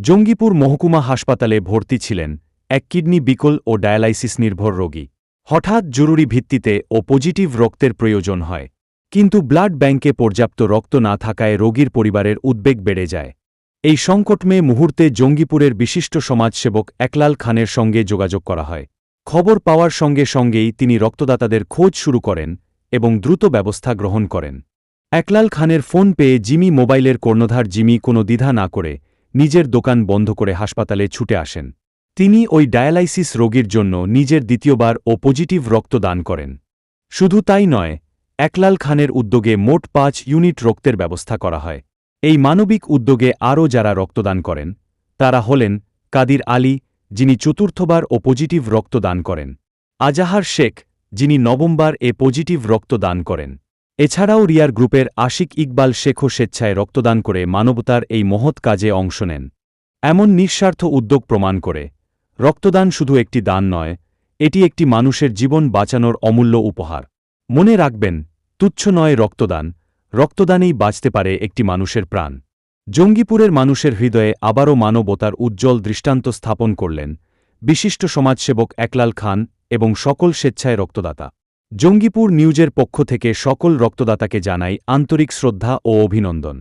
জঙ্গিপুর মহকুমা হাসপাতালে ভর্তি ছিলেন এক কিডনি বিকল ও ডায়ালাইসিস নির্ভর রোগী। হঠাৎ জরুরি ভিত্তিতে ও পজিটিভ রক্তের প্রয়োজন হয়, কিন্তু ব্লাড ব্যাংকে পর্যাপ্ত রক্ত না থাকায় রোগীর পরিবারের উদ্বেগ বেড়ে যায়। এই সংকটময় মুহূর্তে জঙ্গিপুরের বিশিষ্ট সমাজসেবক একলাল খানের সঙ্গে যোগাযোগ করা হয়। খবর পাওয়ার সঙ্গে সঙ্গেই তিনি রক্তদাতাদের খোঁজ শুরু করেন এবং দ্রুত ব্যবস্থা গ্রহণ করেন। একলাল খানের ফোন পেয়ে জিমি মোবাইলের কর্ণধার জিমি কোনো দ্বিধা না করে নিজের দোকান বন্ধ করে হাসপাতালে ছুটে আসেন। তিনি ওই ডায়ালাইসিস রোগীর জন্য নিজের দ্বিতীয়বার ও পজিটিভ রক্ত দান করেন। শুধু তাই নয়, একলাল খানের উদ্যোগে মোট 5 ইউনিট রক্তের ব্যবস্থা করা হয়। এই মানবিক উদ্যোগে আরও যারা রক্তদান করেন তারা হলেন কাদির আলী, যিনি চতুর্থবার ও পজিটিভ রক্ত দান করেন, আজাহার শেখ, যিনি নবমবার পজিটিভ রক্ত দান করেন। এছাড়াও রিয়ার গ্রুপের আশিক ইকবাল শেখও স্বেচ্ছায় রক্তদান করে মানবতার এই মহৎ কাজে অংশ নেন। এমন নিঃস্বার্থ উদ্যোগ প্রমাণ করে রক্তদান শুধু একটি দান নয়, এটি একটি মানুষের জীবন বাঁচানোর অমূল্য উপহার। মনে রাখবেন, তুচ্ছ নয় রক্তদান, রক্তদানেই বাঁচতে পারে একটি মানুষের প্রাণ। জঙ্গিপুরের মানুষের হৃদয়ে আবারও মানবতার উজ্জ্বল দৃষ্টান্ত স্থাপন করলেন বিশিষ্ট সমাজসেবক একলাল খান এবং সকল স্বেচ্ছায় রক্তদাতা। জঙ্গিপুর নিউজের পক্ষ থেকে সকল রক্তদাতাকে জানাই আন্তরিক শ্রদ্ধা ও অভিনন্দন।